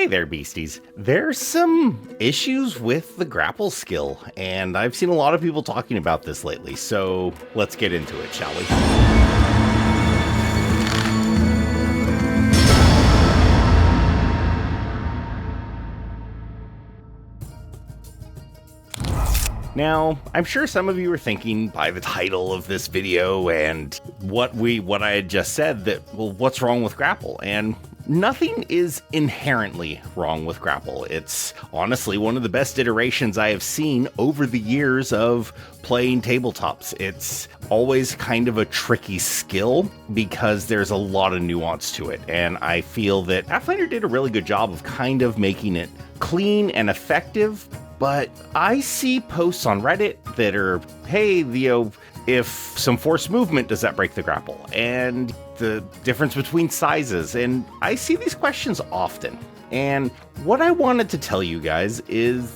Hey there, beasties. There's some issues with the grapple skill, and I've seen a lot of people talking about this lately, so let's get into it, shall we? Now, I'm sure some of you are thinking by the title of this video and what I had just said that, well, what's wrong with grapple? And nothing is inherently wrong with grapple. It's honestly one of the best iterations I have seen over the years of playing tabletops. It's always kind of a tricky skill because there's a lot of nuance to it. And I feel that Pathfinder did a really good job of kind of making it clean and effective. But I see posts on Reddit that are, hey, if some forced movement, does that break the grapple? And the difference between sizes. And I see these questions often. And what I wanted to tell you guys is,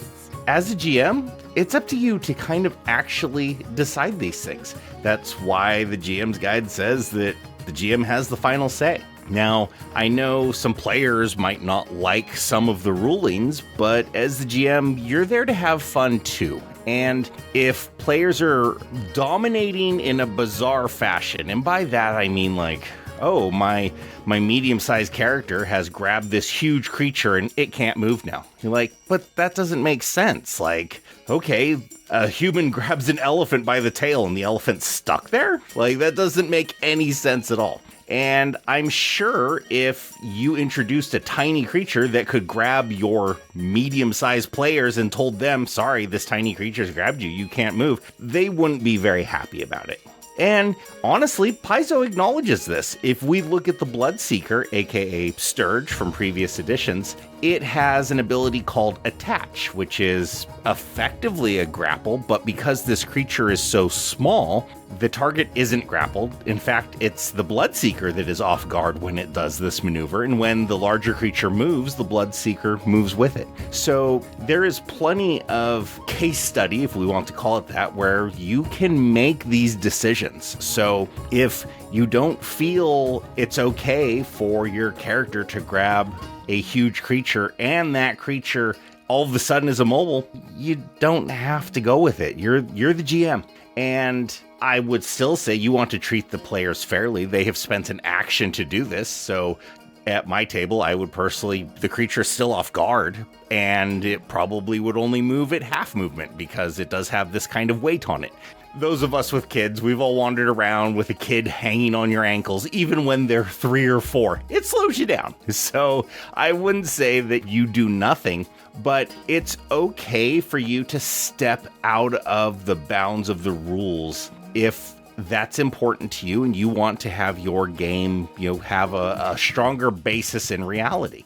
as a GM, it's up to you to kind of actually decide these things. That's why the GM's guide says that the GM has the final say. Now, I know some players might not like some of the rulings, but as the GM, you're there to have fun too. And if players are dominating in a bizarre fashion, and by that I mean like, oh, my medium-sized character has grabbed this huge creature and it can't move now. You're like, but that doesn't make sense. Like, okay, a human grabs an elephant by the tail and the elephant's stuck there? Like, that doesn't make any sense at all. And I'm sure if you introduced a tiny creature that could grab your medium-sized players and told them, sorry, this tiny creature's grabbed you, you can't move, they wouldn't be very happy about it. And honestly, Paizo acknowledges this. If we look at the Bloodseeker, aka Sturge from previous editions, it has an ability called Attach, which is effectively a grapple, but because this creature is so small, the target isn't grappled. In fact, it's the Bloodseeker that is off guard when it does this maneuver, and when the larger creature moves, the Bloodseeker moves with it. So there is plenty of case study, if we want to call it that, where you can make these decisions. So if you don't feel it's okay for your character to grab a huge creature and that creature all of a sudden is immobile, you don't have to go with it. You're the GM. And I would still say you want to treat the players fairly. They have spent an action to do this. So at my table, I would personally, the creature's still off guard, and it probably would only move at half movement because it does have this kind of weight on it. Those of us with kids, we've all wandered around with a kid hanging on your ankles, even when they're 3 or 4. It slows you down. So I wouldn't say that you do nothing, but it's okay for you to step out of the bounds of the rules if that's important to you and you want to have your game, have a stronger basis in reality.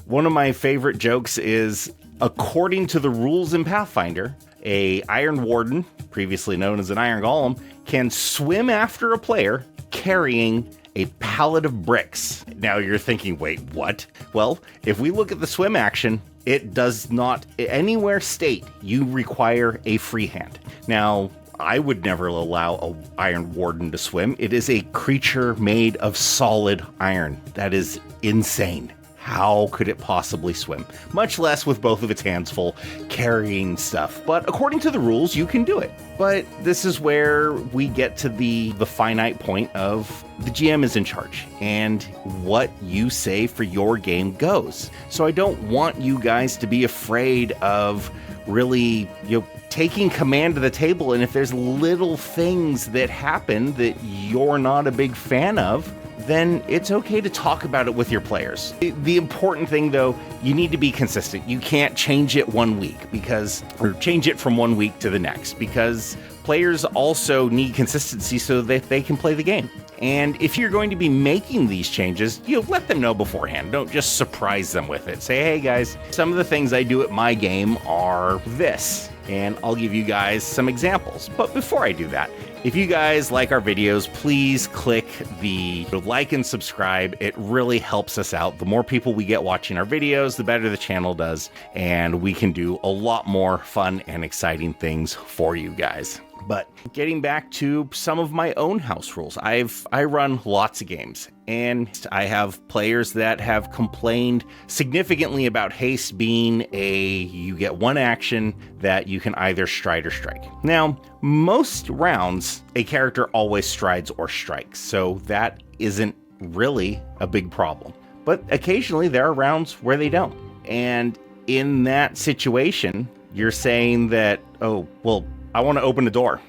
One of my favorite jokes is, according to the rules in Pathfinder, a Iron Warden, previously known as an Iron Golem, can swim after a player carrying a pallet of bricks. Now you're thinking, wait, what? Well, if we look at the swim action, it does not anywhere state you require a free hand. Now, I would never allow an Iron Warden to swim. It is a creature made of solid iron. That is insane. How could it possibly swim? Much less with both of its hands full, carrying stuff. But according to the rules, you can do it. But this is where we get to the finite point of the GM is in charge, and what you say for your game goes. So I don't want you guys to be afraid of really, taking command of the table, and if there's little things that happen that you're not a big fan of, then it's okay to talk about it with your players. The important thing, though, you need to be consistent. You can't change it one week or change it from one week to the next, because players also need consistency so that they can play the game. And if you're going to be making these changes, let them know beforehand. Don't just surprise them with it. Say, hey guys, some of the things I do at my game are this, and I'll give you guys some examples. But before I do that, if you guys like our videos, please click the like and subscribe. It really helps us out. The more people we get watching our videos, the better the channel does, and we can do a lot more fun and exciting things for you guys. But getting back to some of my own house rules, I run lots of games, and I have players that have complained significantly about haste being you get one action that you can either stride or strike. Now, most rounds, a character always strides or strikes, so that isn't really a big problem. But occasionally there are rounds where they don't. And in that situation, you're saying that, oh, well, I want to open the door.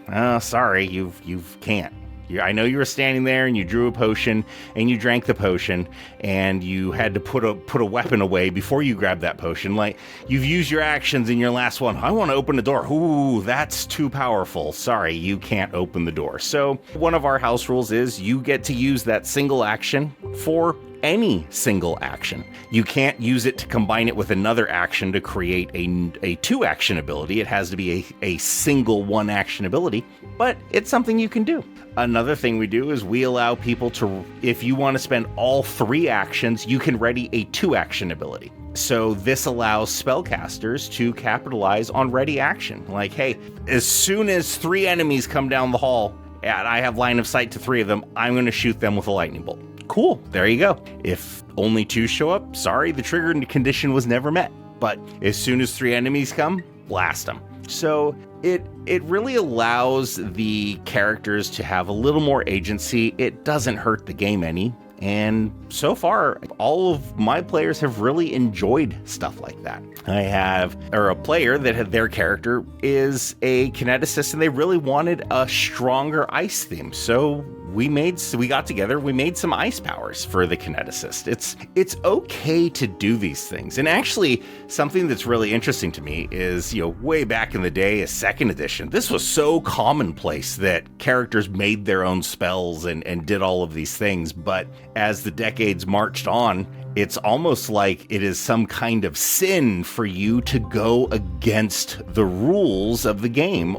Sorry, you can't. I know you were standing there and you drew a potion and you drank the potion and you had to put a weapon away before you grabbed that potion. Like, you've used your actions in your last one. I want to open the door. Ooh, that's too powerful. Sorry, you can't open the door. So one of our house rules is you get to use that single action for any single action. You can't use it to combine it with another action to create a two action ability. It has to be a single one action ability, but it's something you can do. Another thing we do is we allow people to, if you want to spend all three actions, you can ready a two action ability. So this allows spellcasters to capitalize on ready action. Like, hey, as soon as 3 enemies come down the hall and I have line of sight to 3 of them, I'm going to shoot them with a lightning bolt. Cool, there you go. If only 2 show up, sorry, the trigger condition was never met. But as soon as 3 enemies come, blast them. So it really allows the characters to have a little more agency. It doesn't hurt the game any. And so far, all of my players have really enjoyed stuff like that. I have a player that had their character is a kineticist, and they really wanted a stronger ice theme. So we got together, we made some ice powers for the kineticist. It's okay to do these things. And actually, something that's really interesting to me is, way back in the day, as 2nd edition, this was so commonplace that characters made their own spells and did all of these things. But as the decades marched on, it's almost like it is some kind of sin for you to go against the rules of the game.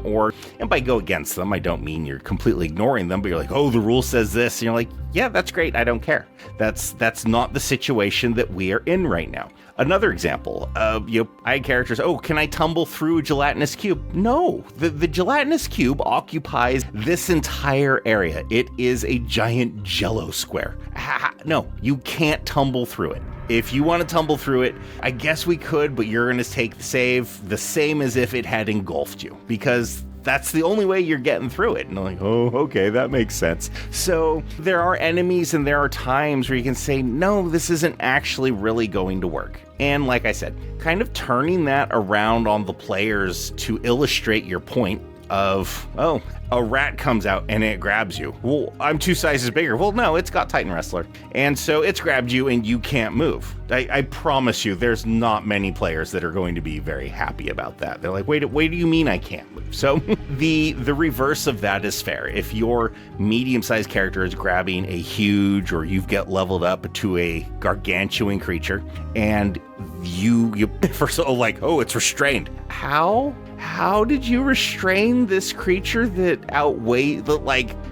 And by go against them, I don't mean you're completely ignoring them, but you're like, oh, the rule says this. And you're like, yeah, that's great. I don't care. That's not the situation that we are in right now. Another example, I had characters, oh, can I tumble through a gelatinous cube? No, the gelatinous cube occupies this entire area. It is a giant jello square. No, you can't tumble through it. If you want to tumble through it, I guess we could, but you're going to take the save the same as if it had engulfed you, because that's the only way you're getting through it. And I'm like, oh, okay, that makes sense. So there are enemies and there are times where you can say, no, this isn't actually really going to work. And like I said, kind of turning that around on the players to illustrate your point of, oh, a rat comes out and it grabs you. Well, I'm 2 sizes bigger. Well, no, it's got Titan Wrestler. And so it's grabbed you and you can't move. I promise you, there's not many players that are going to be very happy about that. They're like, wait, do you mean I can't move? So the reverse of that is fair. If your medium-sized character is grabbing a huge, or you've get leveled up to a gargantuan creature, and you first of all, like, oh, it's restrained. How did you restrain this creature that outweighs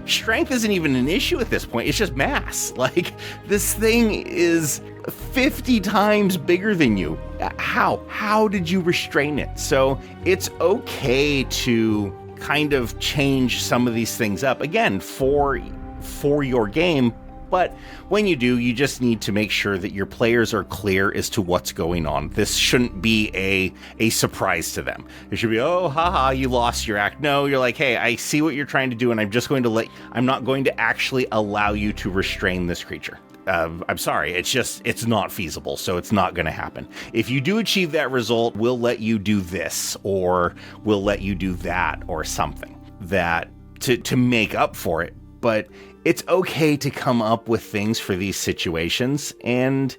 strength isn't even an issue at this point. It's just mass. Like, this thing is 50 times bigger than you. How did you restrain it? So it's okay to kind of change some of these things up, again, for your game. But when you do, you just need to make sure that your players are clear as to what's going on. This shouldn't be a surprise to them. It should be, oh, haha, you lost your act. No, you're like, hey, I see what you're trying to do, and I'm not going to actually allow you to restrain this creature. I'm sorry, it's not feasible, so it's not going to happen. If you do achieve that result, we'll let you do this, or we'll let you do that, or something that to make up for it. But it's okay to come up with things for these situations, and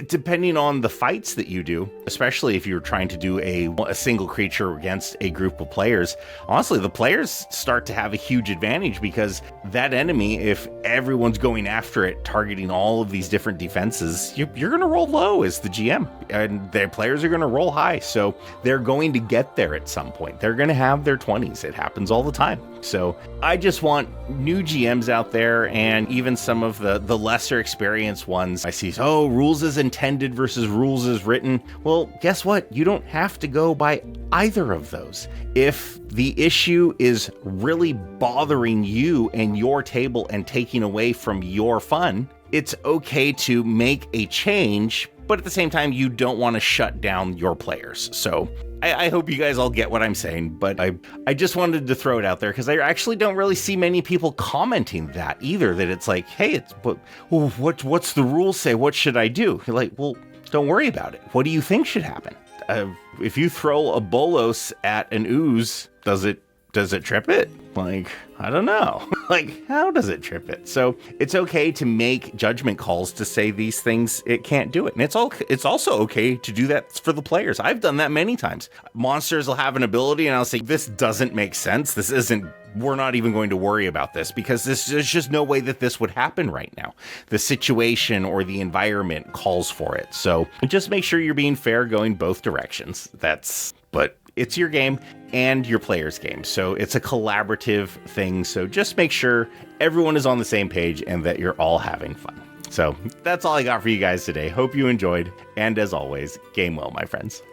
depending on the fights that you do, especially if you're trying to do a single creature against a group of players, honestly, the players start to have a huge advantage, because that enemy, if everyone's going after it, targeting all of these different defenses, you're going to roll low as the GM, and their players are going to roll high. So they're going to get there at some point. They're going to have their 20s. It happens all the time. So I just want new GMs out there, and even some of the lesser experienced ones. I see, oh, rules as intended versus rules as written, well, guess what? You don't have to go by either of those. If the issue is really bothering you and your table and taking away from your fun, it's okay to make a change, but at the same time, you don't want to shut down your players. So I hope you guys all get what I'm saying, but I just wanted to throw it out there because I actually don't really see many people commenting that either, that it's like, hey, what's the rules say? What should I do? You're like, well, don't worry about it. What do you think should happen? If you throw a bolos at an ooze, does it trip it? Like, I don't know. Like, how does it trip it? So it's okay to make judgment calls to say these things, it can't do it. And it's also okay to do that for the players. I've done that many times. Monsters will have an ability and I'll say, this doesn't make sense. We're not even going to worry about this because there's just no way that this would happen right now. The situation or the environment calls for it. So just make sure you're being fair going both directions. But it's your game and your player's game. So it's a collaborative thing. So just make sure everyone is on the same page and that you're all having fun. So that's all I got for you guys today. Hope you enjoyed. And as always, game well, my friends.